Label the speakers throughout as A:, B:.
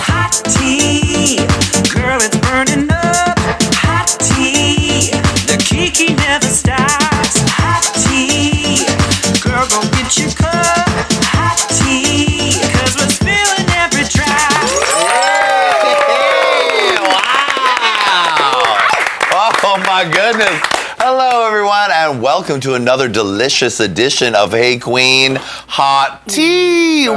A: Hot tea, girl, it's burning up. Hot tea, the kiki never stops. Hot tea, girl, go get your cup. Hot tea, 'cause we're spilling every drop.
B: Wow! Oh my goodness! Hello everyone, and welcome to another delicious edition of Hey Qween Hot T.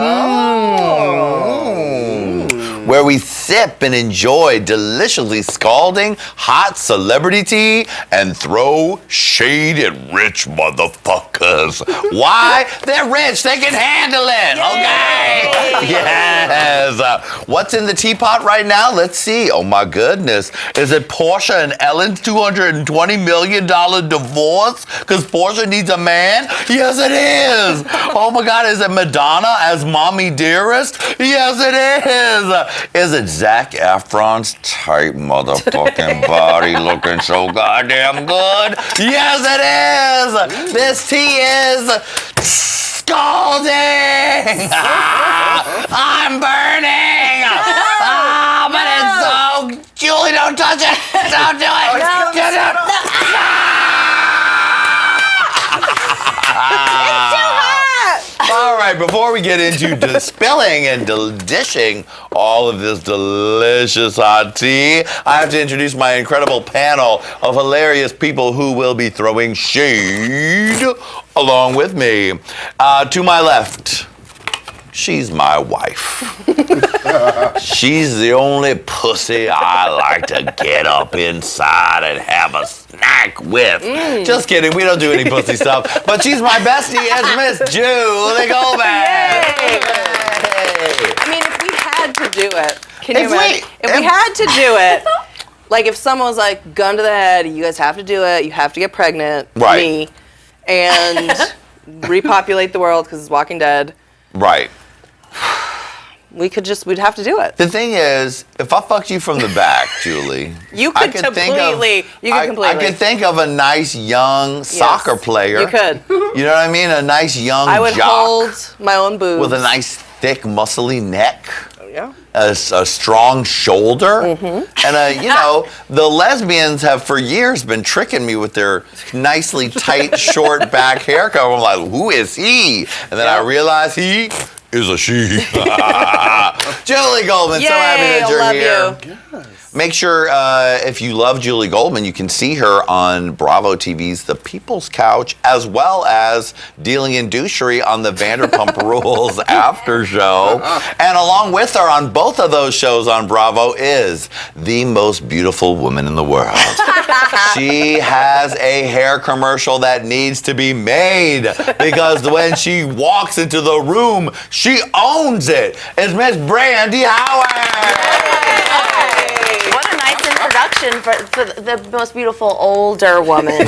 B: Where we sip and enjoy deliciously scalding hot celebrity tea and throw shade at rich motherfuckers. Why? They're rich. They can handle it. Okay. Yes. What's in the teapot right now? Let's see. Oh my goodness. Is it Porsha and Ellen's $220 million divorce? Because Porsha needs a man? Yes, it is. Oh my God. Is it Madonna as Mommy Dearest? Yes, it is. Is it Zac Efron's tight motherfucking body looking so goddamn good? Yes, it is. This tea is scalding. I'm burning. But it's so... Julie, don't touch it. Don't do it. Don't do it. All right, before we get into dispilling and dishing all of this delicious hot tea, I have to introduce my incredible panel of hilarious people who will be throwing shade along with me. To my left, she's my wife. She's the only pussy I like to get up inside and have a snack with. Just kidding, we don't do any pussy stuff. But she's my bestie, as Miss Julie Goldman.
C: Yay! I mean, if we had to do it, can you imagine? If we had to do it, like if someone was like, gun to the head, you guys have to do it, you have to get pregnant, me, and repopulate the world because it's Walking Dead.
B: Right.
C: We'd have to do it.
B: The thing is, if I fucked you from the back, Julie,
C: you could completely.
B: I could think of a nice young soccer player.
C: You could.
B: You know what I mean? A nice young
C: I would
B: jock
C: hold my own boobs.
B: with a nice, thick, muscly neck.
C: Oh, yeah.
B: A strong shoulder. And, you know, the lesbians have for years been tricking me with their nicely tight, short back haircut. I'm like, who is he? And then I realize he is a she. Julie Goldman,
C: Yay,
B: so happy that you're here.
C: Yes.
B: Make sure if you love Julie Goldman, you can see her on Bravo TV's The People's Couch, as well as Dealing in Douchery on the Vanderpump Rules after show. And along with her on both of those shows on Bravo is the most beautiful woman in the world. She has a hair commercial that needs to be made because when she walks into the room, she owns it. It's Miss Brandy Howard.
D: What a nice introduction for the most beautiful older woman.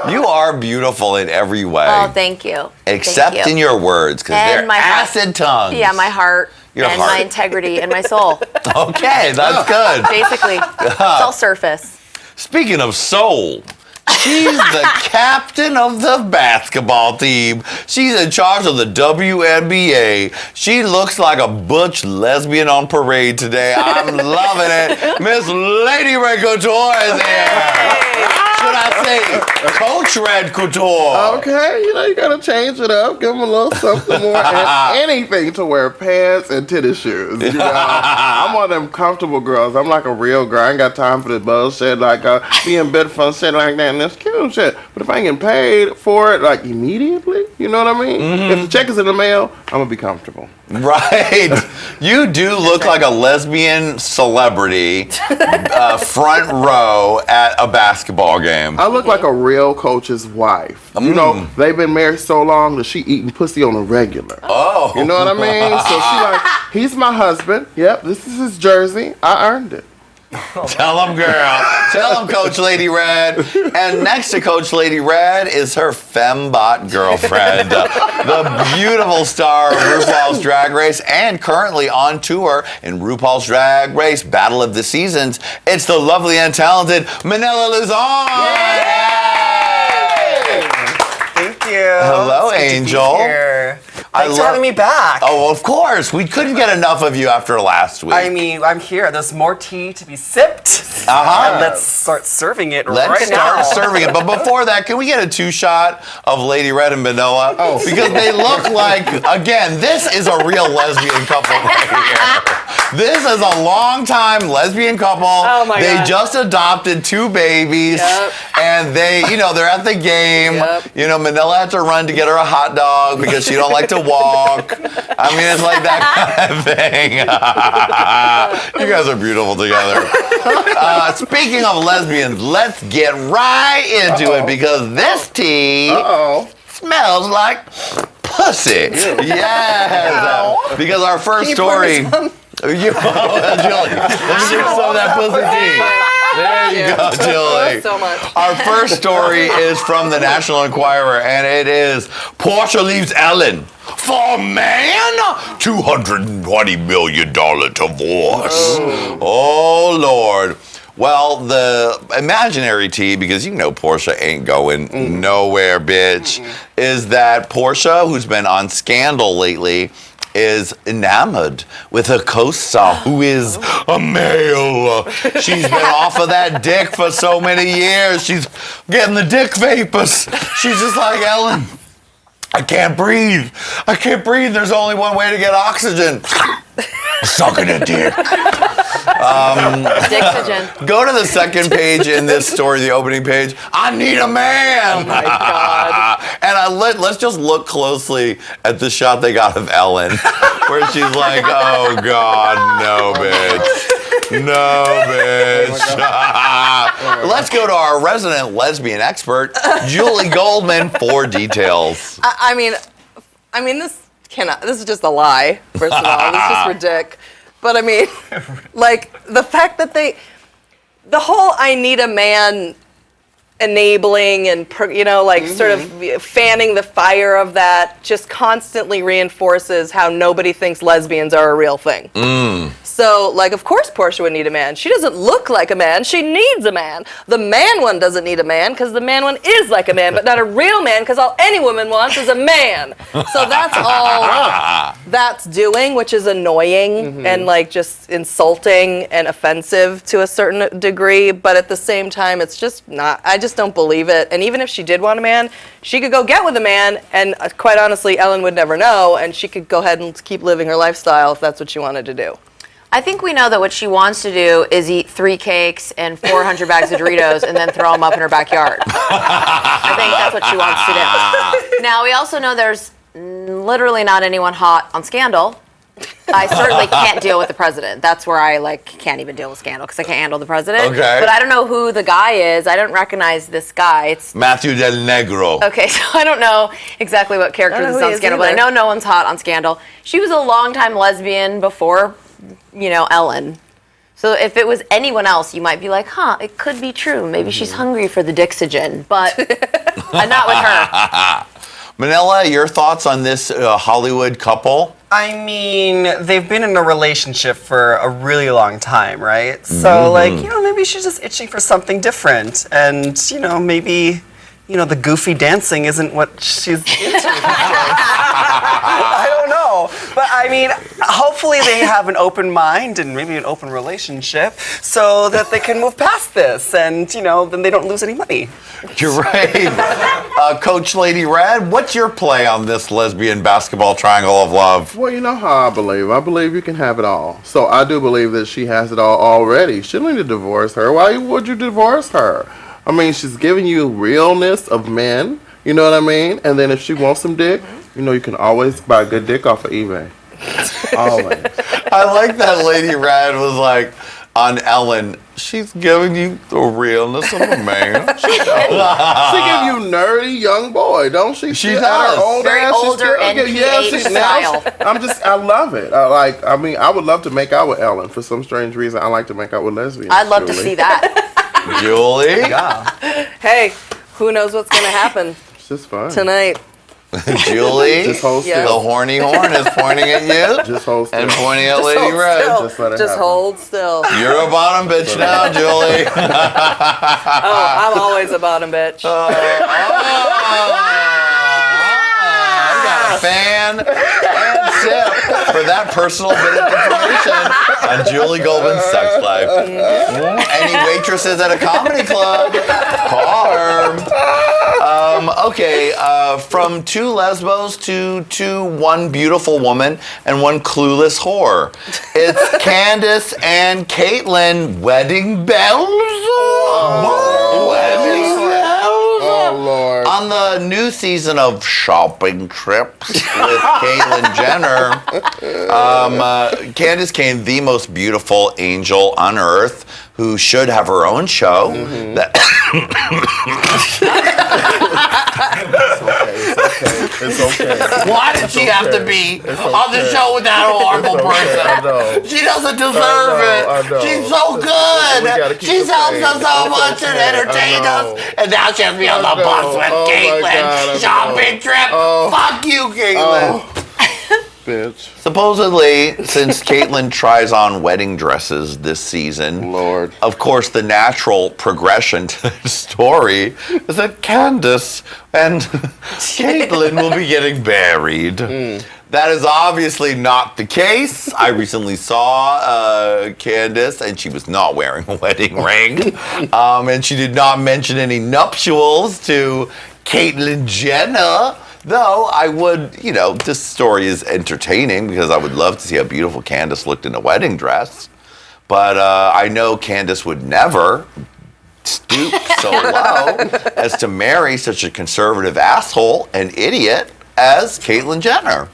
B: You are beautiful in every way.
D: Oh, thank you.
B: Except in your words, because they're acid tongues.
D: Yeah, my heart.
B: Your
D: and
B: heart.
D: my integrity and my soul.
B: Okay, that's good.
D: Basically, it's all surface.
B: Speaking of soul, she's the captain of the basketball team. She's in charge of the WNBA. She looks like a butch lesbian on parade today. I'm loving it. Miss Lady Red Couture is here. Should I say Coach Red Couture?
E: Okay, you gotta change it up. Give them a little something more. And anything to wear pants and tennis shoes. I'm one of them comfortable girls. I'm like a real girl. I ain't got time for the bullshit, like being bid for shit like that and this cute shit. But if I ain't getting paid for it, like immediately, you know what I mean? If the check is in the mail, I'm gonna be comfortable.
B: Right. You do look like a lesbian celebrity front row at a basketball game.
E: I look like a real coach's wife. You know, they've been married so long that she eating pussy on a regular.
B: Oh.
E: You know what I mean? So she like, he's my husband. Yep, this is his jersey. I earned it.
B: Tell him, girl. Tell him, Coach Lady Red. And next to Coach Lady Red is her fembot girlfriend, the beautiful star of RuPaul's Drag Race and currently on tour in RuPaul's Drag Race Battle of the Seasons. It's the lovely and talented Manila Luzon.
F: Yay! Thank you.
B: Hello,
F: it's
B: Angel.
F: Thanks for having me back.
B: Oh, of course. We couldn't get enough of you after last week.
F: I mean, I'm here. There's more tea to be sipped. And let's start serving it right now.
B: Let's start serving it. But before that, can we get a 2-shot of Lady Red and Manila?
E: Oh.
B: Because they look like, again, this is a real lesbian couple right here. This is a long-time lesbian couple.
C: Oh my
B: They
C: God.
B: just adopted 2 babies.
C: Yep.
B: And they, they're at the game.
C: Yep.
B: Manila had to run to get her a hot dog because she don't like to walk. I mean, it's like that kind of thing. You guys are beautiful together. Speaking of lesbians, let's get right into it because this tea smells like pussy. Yes. Because our first story. Julie, let me get some of that pussy tea. There you go, Julie.
C: So much.
B: Our first story is from the National Enquirer, and it is Porsha leaves Ellen for a man, $220 million divorce. Oh, Lord. Well, the imaginary tea, because Porsha ain't going nowhere, bitch, is that Porsha, who's been on Scandal lately, is enamored with her co-star who is a male. She's been off of that dick for so many years. She's getting the dick vapors. She's just like, Ellen, I can't breathe. I can't breathe. There's only one way to get oxygen. Sucking a dick.
D: Dixogen.
B: Go to the second page in this story, the opening page. I need a man.
C: Oh my God.
B: And let's just look closely at the shot they got of Ellen, where she's like, oh God, no, bitch. No, bitch. Let's go to our resident lesbian expert, Julie Goldman, for details.
C: I mean, this is just a lie, first of all. This is just ridiculous. But I mean, like, the fact that the whole I need a man enabling and, sort of fanning the fire of that just constantly reinforces how nobody thinks lesbians are a real thing. So, of course Porsha would need a man. She doesn't look like a man. She needs a man. The man one doesn't need a man because the man one is like a man, but not a real man because all any woman wants is a man. So that's all that's doing, which is annoying and, just insulting and offensive to a certain degree. But at the same time, it's just not. I just don't believe it. And even if she did want a man, she could go get with a man. And quite honestly, Ellen would never know. And she could go ahead and keep living her lifestyle if that's what she wanted to do.
D: I think we know that what she wants to do is eat 3 cakes and 400 bags of Doritos and then throw them up in her backyard. I think that's what she wants to do. Now, we also know there's literally not anyone hot on Scandal. I certainly can't deal with the president. That's where I can't even deal with Scandal because I can't handle the president.
B: Okay.
D: But I don't know who the guy is. I don't recognize this guy. It's
B: Matthew Del Negro.
D: Okay, so I don't know exactly what character this is on Scandal, but I know no one's hot on Scandal. She was a longtime lesbian before, Ellen. So if it was anyone else, you might be like, it could be true. Maybe she's hungry for the Dixogen, but not with her.
B: Manila, your thoughts on this Hollywood couple?
F: I mean, they've been in a relationship for a really long time, right? So, maybe she's just itching for something different. And, maybe, the goofy dancing isn't what she's into. I don't know. But, I mean, hopefully they have an open mind and maybe an open relationship so that they can move past this and, then they don't lose any money.
B: You're right. Coach Lady Red, what's your play on this lesbian basketball triangle of love?
E: Well, you know how I believe. I believe you can have it all. So I do believe that she has it all already. She don't need to divorce her. Why would you divorce her? I mean, she's giving you realness of men. You know what I mean? And then if she wants some dick, you can always buy good dick off of eBay. Always.
B: I like that Lady Red was like, on Ellen, she's giving you the realness of a man.
E: She give you nerdy young boy, don't she?
B: She does.
E: Old
D: Very
E: ass,
D: older NPH style.
E: I love it. I would love to make out with Ellen. For some strange reason, I like to make out with lesbians.
D: I'd love to see that.
B: Julie?
F: Yeah.
C: Hey, who knows what's going to happen
E: It's just fun.
C: tonight?
B: Julie,
E: Just hold
C: Yes.
E: still.
B: the horny horn is pointing at you
E: Just hold still.
B: and pointing at Lady Red.
E: Just let it
C: Just
E: happen.
C: hold still.
B: You're a bottom bitch now, Julie.
C: Oh, I'm always a bottom bitch.
B: I got fan and sip for that personal bit of information on Julie Goldman's sex life. Any waitresses at a comedy club, call her. Okay, from two lesbos to one beautiful woman and one clueless whore. It's Candace and Caitlyn, wedding bells. Wedding bells.
E: Oh, Lord.
B: On the new season of Shopping Trips with Caitlyn Jenner, Candace came the most beautiful angel on earth who should have her own show.
E: It's okay.
B: Why did she have to be on the show with that horrible person? She doesn't deserve it. She's so good. She's helped us so much and entertained us. And now she has to be on the bus with Caitlyn. Shopping trip. Fuck you, Caitlyn.
E: Bitch.
B: Supposedly, since Caitlyn tries on wedding dresses this season,
E: Lord.
B: of course, the natural progression to the story is that Candace and Caitlyn will be getting married. That is obviously not the case. I recently saw Candace, and she was not wearing a wedding ring. And she did not mention any nuptials to Caitlyn Jenner. Though I would, this story is entertaining because I would love to see how beautiful Candace looked in a wedding dress. But I know Candace would never stoop so low as to marry such a conservative asshole and idiot as Caitlyn Jenner.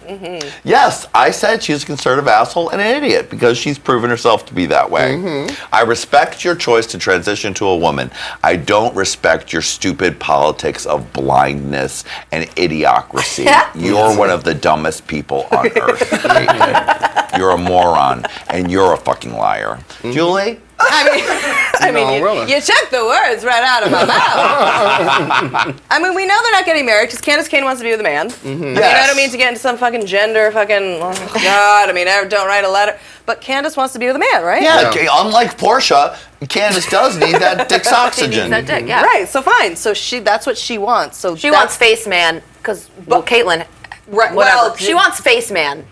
B: Yes, I said she's a conservative asshole and an idiot because she's proven herself to be that way. I respect your choice to transition to a woman. I don't respect your stupid politics of blindness and idiocracy. You're one of the dumbest people on earth, Caitlyn. You're a moron and you're a fucking liar. Julie?
C: You took the words right out of my mouth. We know they're not getting married because Candace Cain wants to be with a man. You know what I mean? To get into some fucking gender, God, don't write a letter. But Candace wants to be with a man, right?
B: Yeah, unlike Porsha, Candace does need that dick's oxygen.
D: She needs that dick, yeah.
C: Right, so fine. So that's what she wants. So
D: she wants face man, because, Caitlyn,
C: right,
D: whatever. She wants face man.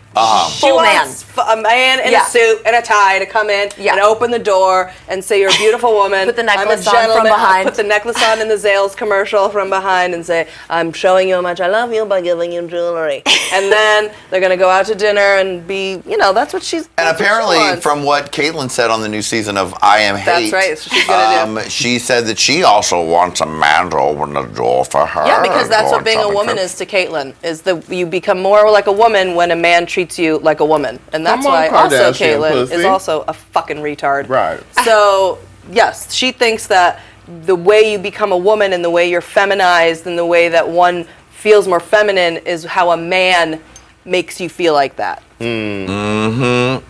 C: She wants a man in a suit and a tie to come in and open the door and say, "You're a beautiful woman."
D: Put the necklace
C: I'm a
D: on from behind.
C: Put the necklace on in the Zales commercial from behind and say, "I'm showing you how much I love you by giving you jewelry." And then they're going to go out to dinner and be, that's what she's.
B: And apparently, from what Caitlyn said on the new season of I Am Hate,
C: that's right. That's what she's going to do.
B: She said that she also wants a man to open the door for her.
C: Yeah, because that's what being a woman is to Caitlyn. Is you become more like a woman when a man treats you like a woman. And that's why also Caitlyn is also a fucking retard.
E: Right.
C: So, yes, she thinks that the way you become a woman and the way you're feminized and the way that one feels more feminine is how a man makes you feel like that.
B: Brandy?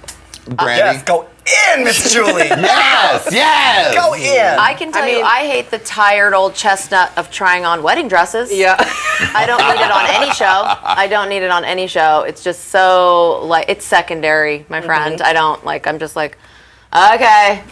F: Yes, go in, Miss Julie.
B: yes.
F: Go in.
D: I can tell you, I hate the tired old chestnut of trying on wedding dresses.
C: Yeah.
D: I don't need it on any show. I don't need it on any show. It's just so, it's secondary, my friend. I'm just like, okay.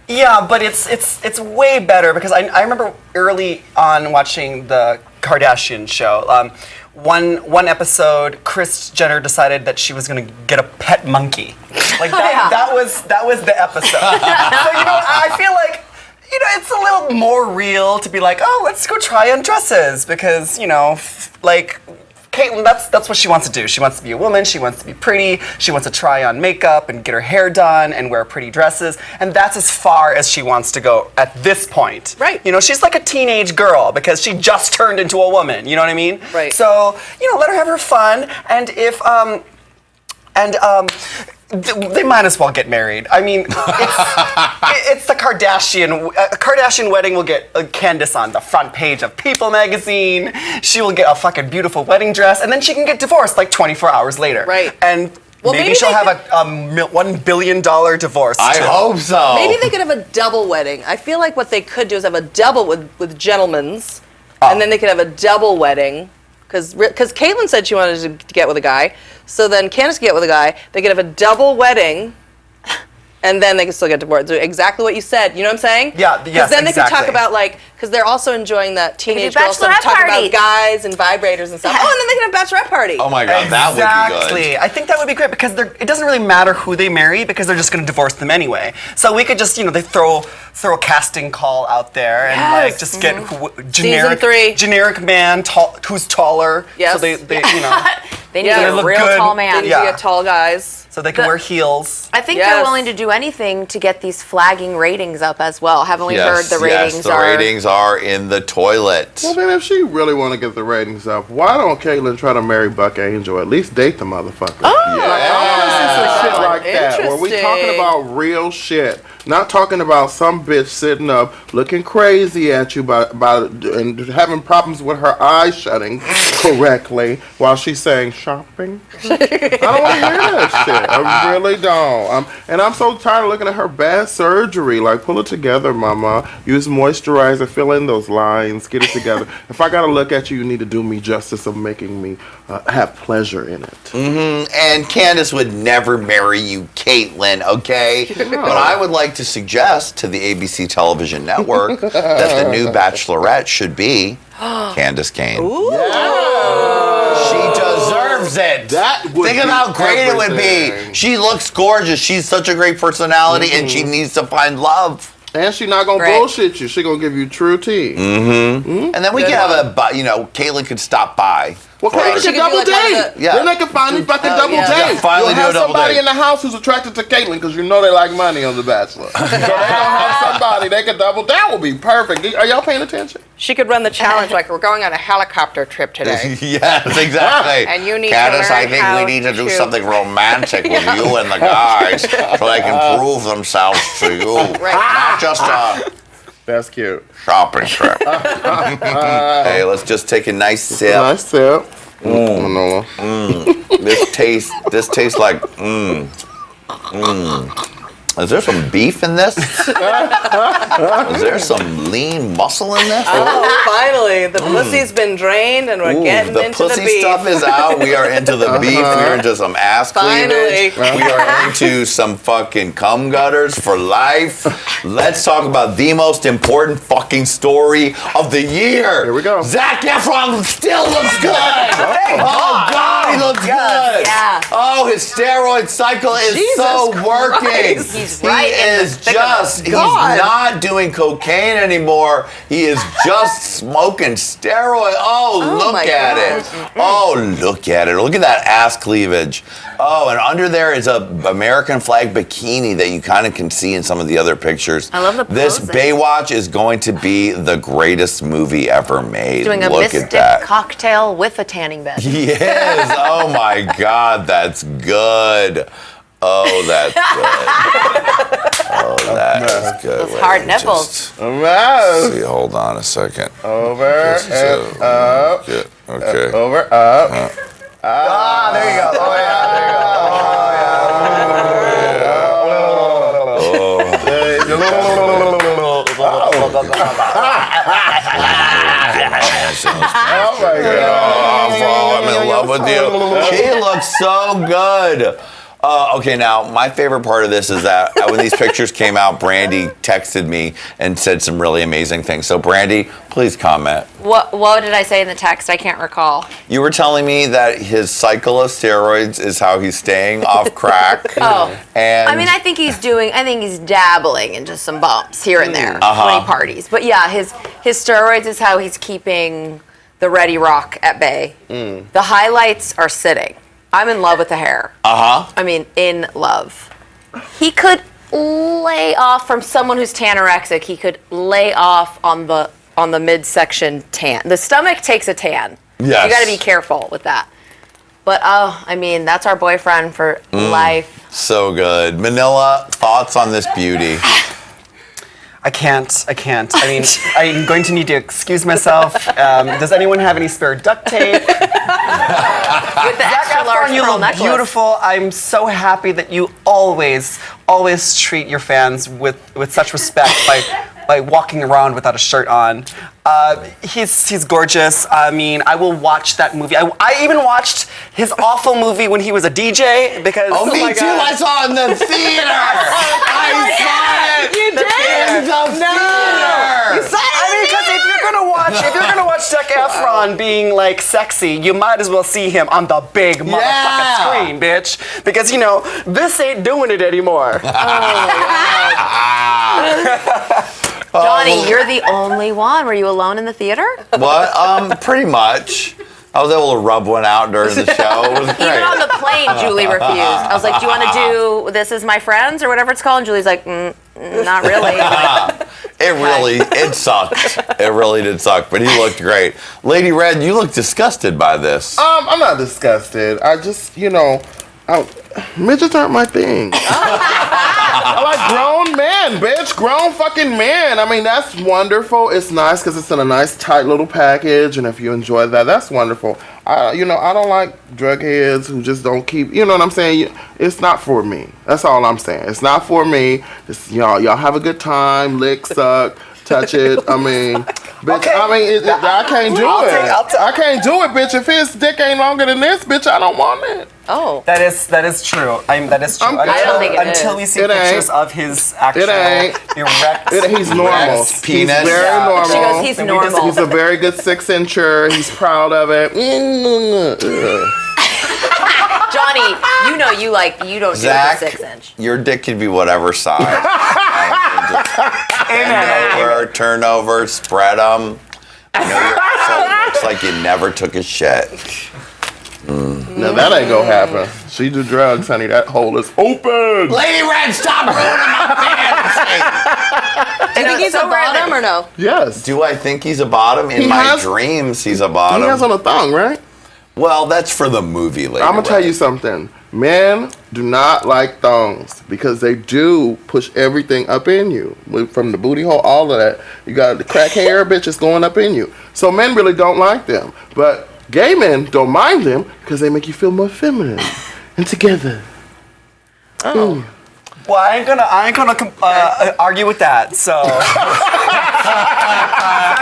F: Yeah, but it's way better because I remember early on watching the Kardashian show. One episode, Kris Jenner decided that she was gonna get a pet monkey. That was the episode. So I feel like it's a little more real to be like, oh, let's go try on dresses because Caitlyn, that's what she wants to do. She wants to be a woman. She wants to be pretty. She wants to try on makeup and get her hair done and wear pretty dresses. And that's as far as she wants to go at this point.
C: Right.
F: She's like a teenage girl because she just turned into a woman. You know what I mean?
C: Right.
F: So, let her have her fun. And if they might as well get married. It's the Kardashian. A Kardashian wedding will get Candace on the front page of People magazine. She will get a fucking beautiful wedding dress, and then she can get divorced 24 hours later.
C: Right.
F: And maybe she'll have a $1 billion divorce.
B: I hope so.
C: Maybe they could have a double wedding. I feel like what they could do is have a double with gentlemen's, and then they could have a double wedding. Because Caitlyn said she wanted to get with a guy, so then Candace could get with a guy. They could have a double wedding, and then they can still get divorced. Exactly what you said. You know what I'm saying?
F: Yeah, yes,
C: Because then they can talk
F: exactly.
C: about because they're also enjoying that teenage
D: do
C: girl stuff,
D: bachelorette
C: talking
D: party.
C: about guys and vibrators and stuff. Oh, and then they can have bachelorette party.
B: Oh my God, that would be
F: Exactly.
B: good.
F: I think that would be great because it doesn't really matter who they marry because they're just going to divorce them anyway. So we could just, they throw a casting call out there and
C: Yes.
F: just get
C: Season 3.
F: generic man who's taller.
C: Yes.
F: So they
D: They need
C: Yeah,
D: to
C: they
D: be a
F: look
D: real
F: good.
D: tall
C: They
D: man.
C: need
F: Yeah.
C: to get tall guys.
F: so they can wear heels.
D: I think
C: Yes.
D: they're willing to do anything to get these flagging ratings up as well. Haven't we heard the ratings
B: the
D: are?
B: ratings are in the toilet.
E: Well, then if she really want to get the ratings up, why don't Caitlyn try to marry Buck Angel? At least date the motherfucker. Like, I want to see some shit like that where we talking
C: Interesting.
E: about real shit. Not talking about some bitch sitting up looking crazy at you and having problems with her eyes shutting correctly while she's saying shopping. I don't want to hear that shit. I really don't. And I'm so tired of looking at her bad surgery. Like, pull it together, mama. Use moisturizer, fill in those lines, get it together. If I gotta look at you, you need to do me justice of making me have pleasure in it.
B: And Candace would never marry you, Caitlyn, okay? But I would like to suggest to the ABC television network that the new Bachelorette should be Candace Kane. She deserves it.
E: That would
B: Think of
E: be
B: how great it would
E: everything.
B: be. She looks gorgeous. She's such a great personality, and she needs to find love.
E: And she not gonna
D: Right.
E: bullshit you. She gonna give you true tea.
B: And then we can have Caitlyn could stop by.
E: Well,
B: for-
E: Caitlyn
C: She
E: should
C: could do
E: double
C: like one of
E: date.
C: the-
B: Yeah.
E: Then they can finally fucking double
C: yeah.
E: date.
B: Yeah, finally
E: You'll
B: do a
E: have
B: double
E: somebody
B: date.
E: in the house who's attracted to Caitlyn because you know they like money on The Bachelor. So they gonna have somebody they can double. That will be perfect. Are y'all paying attention?
C: She could run the challenge like, we're going on a helicopter trip today.
B: Yes, exactly.
C: And you need to
B: Candace, I
C: learn
B: think
C: how
B: we need to do
C: to-
B: something romantic with you and the guys so they can prove themselves to you. Not just a
E: That's cute.
B: shopping trip. Hey, let's just take a nice sip.
E: Nice sip. Manila.
B: This tastes like Is there some beef in this? Is there some lean muscle in this?
C: Oh, finally, the pussy's been drained and we're getting
B: the
C: into the
B: pussy
C: beef.
B: stuff is out. We are into the beef. We are into some ass
C: Finally.
B: cleavage. We are into some fucking cum gutters for life. Let's talk about the most important fucking story of the year.
E: Here we go.
B: Zac Efron still looks good. Oh God, he looks good.
D: Yeah.
B: Oh, his steroid cycle is so working.
D: He's right in the
B: is
D: thick of it.
B: he's not doing cocaine anymore. He is just smoking steroid. Oh, look
C: my
B: at
C: God.
B: it. Oh, look at it. Look at that ass cleavage. Oh, and under there is a American flag bikini that you kind of can see in some of the other pictures.
D: I love the
B: This
D: posing.
B: Baywatch is going to be the greatest movie ever made.
D: Doing a
B: Look at
D: mystic
B: that.
D: cocktail with a tanning bed.
B: Yes. Oh my God, that's good. Oh, that's good. Oh, that's good.
D: Those
B: Wait,
D: hard
B: let me
D: nipples.
E: Mouse.
B: See, hold on a second.
E: Over
B: This is
E: and up.
B: yeah, okay.
E: Over, up.
F: Ah, there you go. Oh, yeah, there you go.
E: Oh my God.
B: Oh, I'm in love with you. She looks so good. Okay, now my favorite part of this is that when these pictures came out, Brandy texted me and said some really amazing things. So, Brandy, please comment.
D: What did I say in the text? I can't recall.
B: You were telling me that his cycle of steroids is how he's staying off crack.
D: Oh.
B: And
D: I mean, I think he's dabbling into some bumps here and there when he parties. But yeah, his steroids is how he's keeping the Ready Rock at bay. The highlights are sitting. I'm in love with the hair. I mean, in love. He could lay off from someone who's tanorexic. He could lay off on the midsection tan. The stomach takes a tan.
B: Yes.
D: You got to be careful with that. But I mean, that's our boyfriend for life.
B: So good. Manila, thoughts on this beauty?
F: I can't. I mean, I'm going to need to excuse myself. Does anyone have any spare duct tape?
D: With the extra large
F: You
D: pearl
F: look
D: necklace.
F: beautiful. I'm so happy that you always treat your fans with such respect by like walking around without a shirt on. He's gorgeous. I mean, I will watch that movie. I even watched his awful movie when he was a DJ because.
B: Oh, me too. I saw it in the theater. I saw it.
C: You did?
B: In the theater.
C: You saw it?
F: I mean, because if you're gonna watch Zac Efron being like sexy, you might as well see him on the big motherfucking screen, bitch. Because this ain't doing it anymore.
D: Johnny, you're the only one. Were you alone in the theater?
B: What? Pretty much. I was able to rub one out during the show. It was great.
D: Even on the plane, Julie refused. I was like, do you want to do This Is My Friends or whatever it's called? And Julie's like, not really.
B: It sucked. It really did suck, but he looked great. Lady Red, you look disgusted by this.
E: I'm not disgusted. I just, midgets aren't my thing. I like grown men, bitch. Grown fucking men. I mean, that's wonderful. It's nice because it's in a nice, tight little package, and if you enjoy that, that's wonderful. I don't like drug heads who just don't keep. You know what I'm saying? It's not for me. That's all I'm saying. It's not for me. It's, y'all have a good time. Lick, suck, touch it. I mean, bitch.
F: Okay.
E: I can't do it. I can't do it, bitch. If his dick ain't longer than this, bitch, I don't want it.
C: Oh.
F: That is true. That is true.
E: I
D: don't think it
F: until
D: is.
F: we see
E: It ain't.
F: pictures of his actual erect.
E: He's normal.
B: Penis.
E: He's very normal.
D: She goes, he's normal.
E: He's a very good 6-incher. He's proud of it.
D: Johnny, you don't
B: Zach,
D: do the 6-inch.
B: your dick could be whatever size. Turn over, spread them. So it looks like you never took a shit.
E: No, that ain't gonna happen. She do drugs, honey. That hole is open.
B: Lady Red, stop ruining my fantasy.
C: Do you think he's a bottom or no?
E: Yes.
B: Do I think he's a bottom? In my dreams, he's a bottom.
E: He has on a thong, right?
B: Well, that's for the movie, Lady
E: I'm gonna tell
B: Red.
E: you something. Men do not like thongs because they do push everything up in you. From the booty hole, all of that. You got the crack hair, bitch, it's going up in you. So men really don't like them. But gay men don't mind them because they make you feel more feminine and together.
C: Oh.
F: Well, I ain't gonna argue with that. So, Zac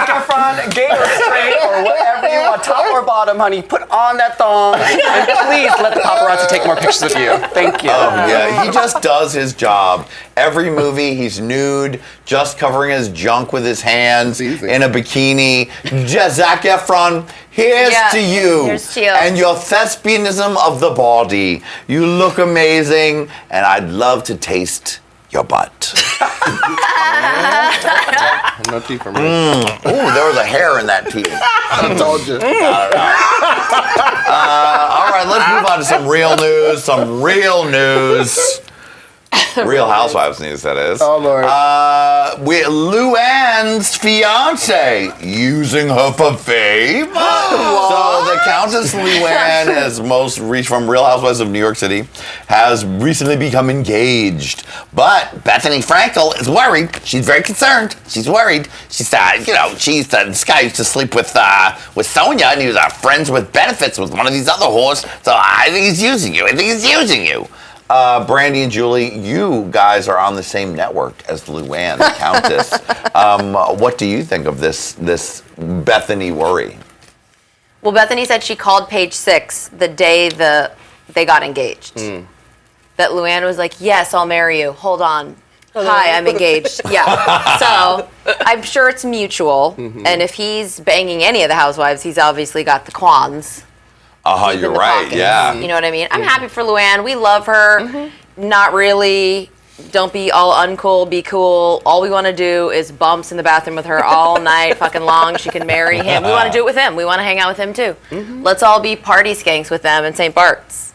F: Efron, gay or straight or whatever you want, top or bottom, honey, put on that thong and please let the paparazzi take more pictures of you. Thank you.
B: Yeah, he just does his job. Every movie, he's nude, just covering his junk with his hands in a bikini. Zac Efron, here's to you.
D: Here's to you.
B: And your thespianism of the body. You look amazing, and I'd love to taste your butt.
E: No teeth for me.
B: Ooh, there was a hair in that teeth.
E: I told you.
B: All right, let's move on to some real news. Real Housewives news, that is.
E: Oh, Lord.
B: Luann's fiance using her for fame. So the Countess Luann, as from Real Housewives of New York City, has recently become engaged. But Bethany Frankel is worried. She's very concerned. She's worried. She said, this guy used to sleep with Sonia, and he was friends with benefits with one of these other whores. So I think he's using you. Brandy and Julie, you guys are on the same network as Luann, the Countess. What do you think of this Bethany worry?
D: Well, Bethany said she called Page Six the day they got engaged. That Luann was like, yes, I'll marry you. Hold on. Hi, I'm engaged. Yeah. So I'm sure it's mutual. And if he's banging any of the housewives, he's obviously got the quans.
B: You're right, yeah.
D: You know what I mean? I'm happy for Luann. We love her. Not really. Don't be all uncool, be cool. All we want to do is bumps in the bathroom with her all night fucking long. She can marry him. We want to do it with him. We want to hang out with him too. Let's all be party skanks with them in St. Bart's.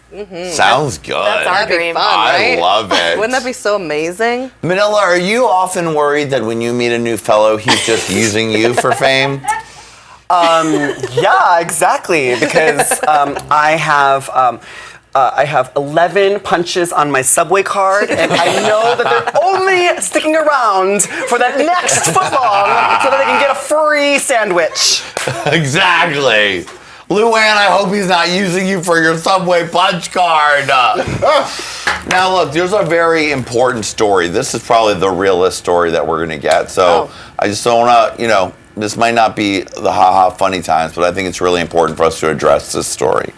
B: Sounds good.
D: That's our dream.
C: Fun, right?
B: I love it.
C: Wouldn't that be so amazing?
B: Manila, are you often worried that when you meet a new fellow, he's just using you for fame?
F: Yeah, exactly. Because I have 11 punches on my Subway card, and I know that they're only sticking around for that next footlong so that they can get a free sandwich.
B: Exactly. Luann, I hope he's not using you for your Subway punch card. Now, look, there's a very important story. This is probably the realest story that we're going to get. So I just don't want to, this might not be the ha-ha funny times, but I think it's really important for us to address this story.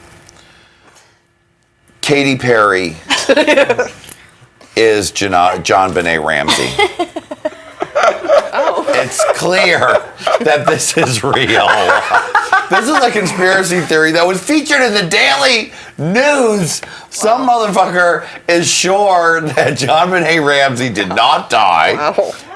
B: Katy Perry is John Benet Ramsey. It's clear that this is real. This is a conspiracy theory that was featured in the Daily News. Some motherfucker is sure that John Benet Ramsey did not die,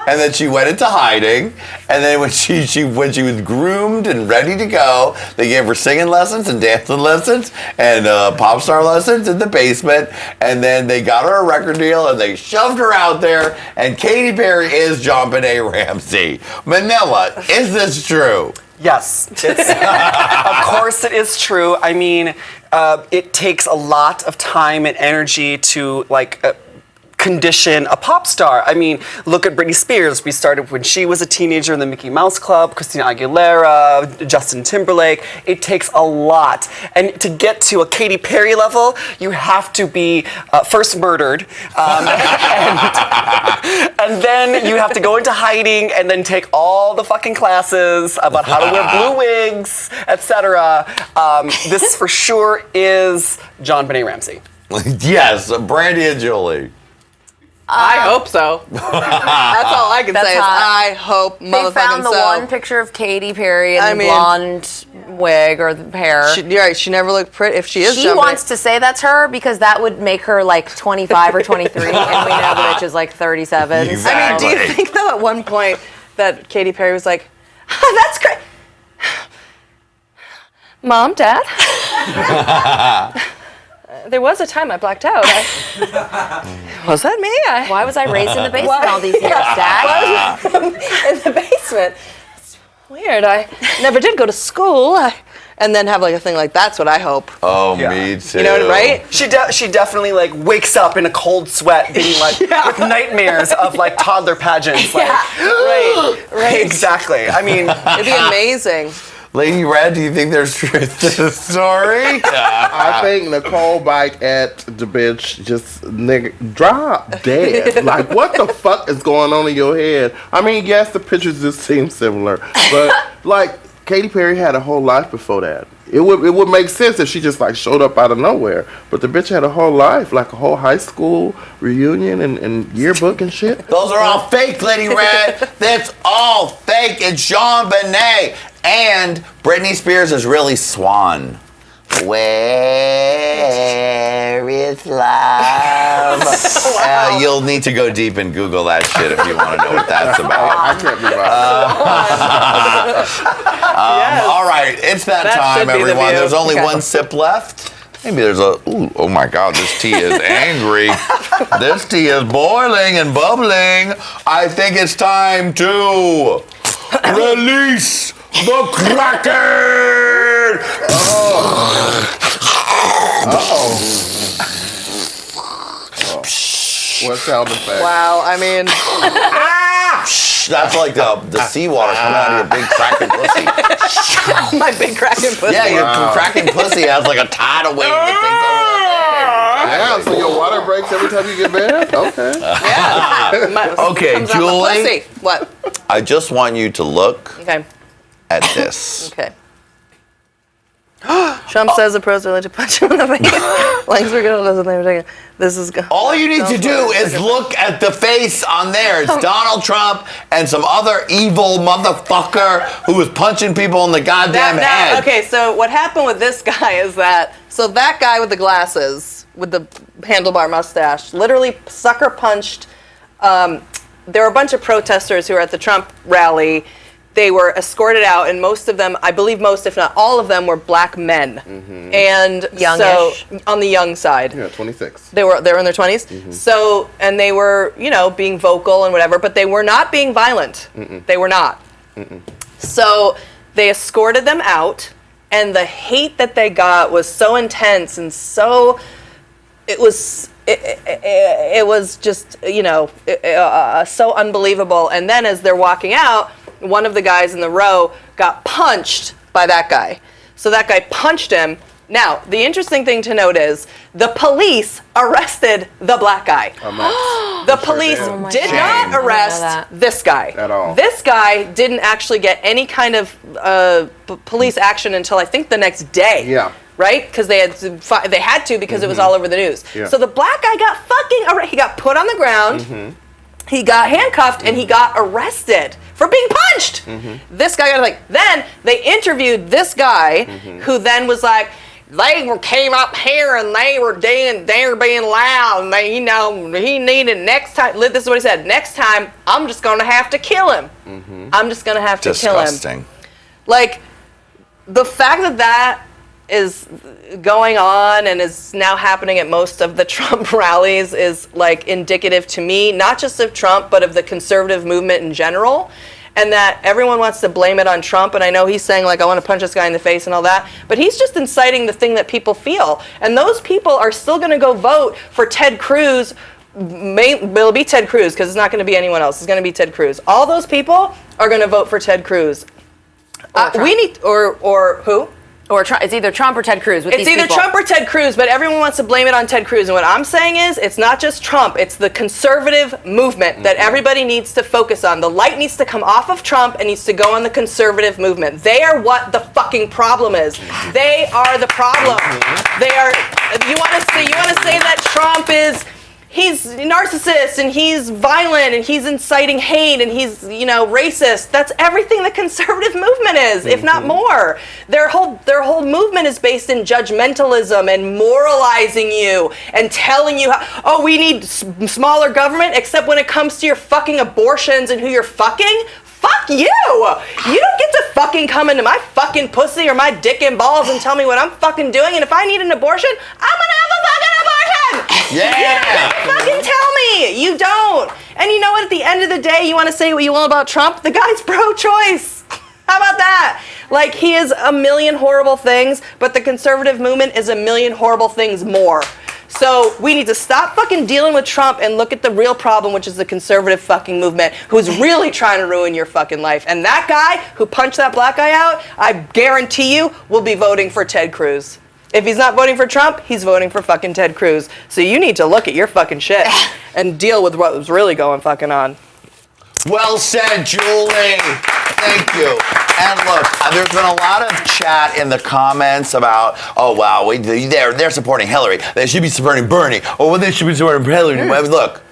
B: and that she went into hiding. And then when she was groomed and ready to go, they gave her singing lessons and dancing lessons and pop star lessons in the basement. And then they got her a record deal and they shoved her out there. And Katy Perry is John Benet Ramsey. Manila, is this true?
F: Yes, of course it is true. I mean, it takes a lot of time and energy to condition a pop star. I mean, look at Britney Spears. We started when she was a teenager in the Mickey Mouse Club, Christina Aguilera, Justin Timberlake. It takes a lot. And to get to a Katy Perry level, you have to be first murdered, and then you have to go into hiding and then take all the fucking classes about how to wear blue wigs, etc. This for sure is John Benet Ramsey.
B: Yes, Brandy and Julie.
C: I hope so. That's all I can say is I hope motherfucking so.
D: They found the one picture of Katy Perry in the blonde wig or the hair.
C: You're right. She never looked pretty. If she is,
D: she wants to say that's her because that would make her like 25 or 23, and we know the bitch is like 37.
B: Exactly.
C: I mean, do you think though at one point that Katy Perry was like, "That's great, Mom, Dad"? There was a time I blacked out. Was that me?
D: Why was I raised in the basement all these years, Dad?
C: In the basement. It's weird. I never did go to school. And then have like a thing like that's what I hope.
B: Oh, me too.
C: You know, right?
F: She definitely like wakes up in a cold sweat, being like with nightmares of like toddler pageants. Like,
C: right.
F: Exactly. I mean,
C: it'd be amazing.
B: Lady Red, do you think there's truth to the story?
E: I think Nicole bite at the bitch just drop dead. Like, what the fuck is going on in your head? I mean, yes, the pictures just seem similar, but like Katy Perry had a whole life before that. It would make sense if she just like showed up out of nowhere. But the bitch had a whole life, like a whole high school reunion and yearbook and shit.
B: Those are all fake, Lady Red. That's all fake. It's Jean Benet. And Britney Spears is really Swan. Where is love? You'll need to go deep and Google that shit if you want to know what that's about.
E: I can't be
B: All right, it's that time, everyone. There's only one sip left. Maybe there's oh my God, this tea is angry. This tea is boiling and bubbling. I think it's time to release the Kraken!
E: What sound effect?
C: Wow, I mean...
B: That's like the seawater coming out of your big cracking pussy.
C: My big cracking pussy.
B: Yeah, your cracking pussy has like a tidal wave that takes over the thing.
E: Yeah, so your water breaks every time you get mad? Okay.
C: Yeah.
B: Okay, Julie.
C: What?
B: I just want you to look at this.
C: Okay. Trump says the pros are allowed to punch him in the face. Langs were good. This is good.
B: All you need to do is look at the face on there. It's Donald Trump and some other evil motherfucker who was punching people in the goddamn head.
C: Okay, so what happened with this guy is that guy with the glasses, with the handlebar mustache, literally sucker punched. There were a bunch of protesters who were at the Trump rally. They were escorted out, and most of them, I believe most, if not all of them, were black men, and
D: youngish.
C: So on the young side.
E: Yeah, 26.
C: They were in their 20s. So, and they were, being vocal and whatever, but they were not being violent. They were not. So they escorted them out, and the hate that they got was so intense and so. It was just so unbelievable. And then as they're walking out, one of the guys in the row got punched by that guy. So that guy punched him, Now, the interesting thing to note is the police arrested the black guy. The police did not arrest this guy.
E: At all.
C: This guy didn't actually get any kind of police action until I think the next day.
E: Yeah.
C: Right? Because they had to because it was all over the news.
E: Yeah.
C: So the black guy got he got put on the ground. He got handcuffed and he got arrested for being punched. This guy got then they interviewed this guy who then was like, came up here and they were being loud and they, he needed next time. This is what he said. Next time, I'm just going to have to kill him. I'm just going to have to kill him.
B: Disgusting.
C: Like, the fact that is going on and is now happening at most of the Trump rallies is like indicative to me, not just of Trump, but of the conservative movement in general. And that everyone wants to blame it on Trump. And I know he's saying, like, I want to punch this guy in the face and all that. But he's just inciting the thing that people feel. And those people are still going to go vote for Ted Cruz. It'll be Ted Cruz because it's not going to be anyone else. It's going to be Ted Cruz. All those people are going to vote for Ted Cruz. Or who?
D: Or it's either Trump or Ted Cruz.
C: It's either Trump or Ted Cruz, but everyone wants to blame it on Ted Cruz. And what I'm saying is, it's not just Trump. It's the conservative movement that everybody needs to focus on. The light needs to come off of Trump and needs to go on the conservative movement. They are what the fucking problem is. They are the problem. They are. You want to say that Trump is. He's a narcissist and he's violent and he's inciting hate and he's, racist. That's everything the conservative movement is, if not more. Their whole movement is based in judgmentalism and moralizing you and telling you, we need smaller government, except when it comes to your fucking abortions and who you're fucking. Fuck you! You don't get to fucking come into my fucking pussy or my dick and balls and tell me what I'm fucking doing, and if I need an abortion, I'm gonna have a fucking abortion!
B: Yeah!
C: You don't get to fucking tell me! You don't! And you know what, at the end of the day, you wanna say what you will about Trump? The guy's pro-choice! How about that? Like, he is a million horrible things, but the conservative movement is a million horrible things more. So we need to stop fucking dealing with Trump and look at the real problem, which is the conservative fucking movement, who's really trying to ruin your fucking life. And that guy who punched that black guy out, I guarantee you, will be voting for Ted Cruz. If he's not voting for Trump, he's voting for fucking Ted Cruz. So you need to look at your fucking shit and deal with what was really going fucking on.
B: Well said, Julie. Thank you. And look, there's been a lot of chat in the comments about, they're supporting Hillary. They should be supporting Bernie. Or they should be supporting Hillary. Look,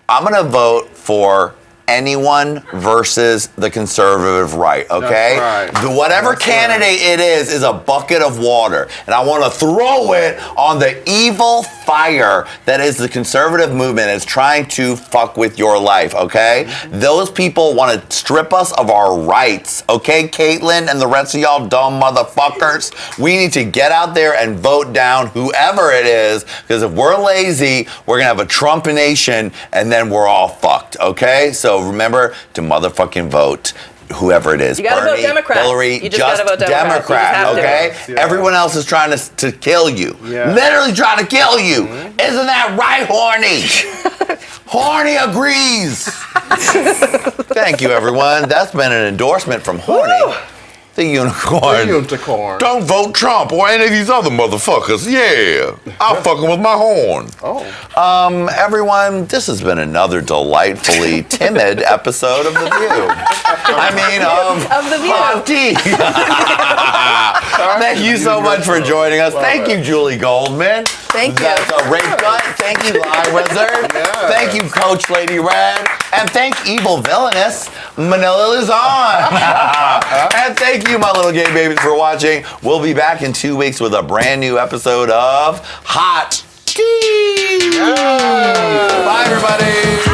B: I'm going to vote for anyone versus the conservative right, okay?
E: That's right.
B: Whatever candidate it is a bucket of water. And I want to throw it on the evil fire that is the conservative movement is trying to fuck with your life, okay? Those people want to strip us of our rights, okay, Caitlyn and the rest of y'all dumb motherfuckers? We need to get out there and vote down whoever it is, because if we're lazy, we're going to have a Trump nation, and then we're all fucked, okay? So remember to motherfucking vote whoever it is.
C: You gotta
B: Bernie,
C: vote Democrat.
B: Hillary,
C: You just gotta vote Democrat.
B: okay?
E: Yeah.
B: Everyone else is trying to kill you.
E: Yeah.
B: Literally trying to kill you. Isn't that right, Horny? Horny agrees. Thank you, everyone. That's been an endorsement from Horny.
C: Woo!
B: The unicorn.
E: The unicorn.
B: Don't vote Trump or any of these other motherfuckers. Yeah. I'm fucking with my horn.
E: Oh.
B: Everyone, this has been another delightfully timid episode of The View.
C: Of The View.
B: Hot T. Thank you so much for joining us. Thank you, Julie Goldman.
C: Thank you.
B: That's a rape gut. Thank you, Lie Wizard.
E: Yeah.
B: Thank you, Coach Lady Red. And thank evil villainess, Manila Luzon. And thank you, my little gay babies, for watching. We'll be back in 2 weeks with a brand new episode of Hot T.
E: Yeah.
B: Bye, everybody.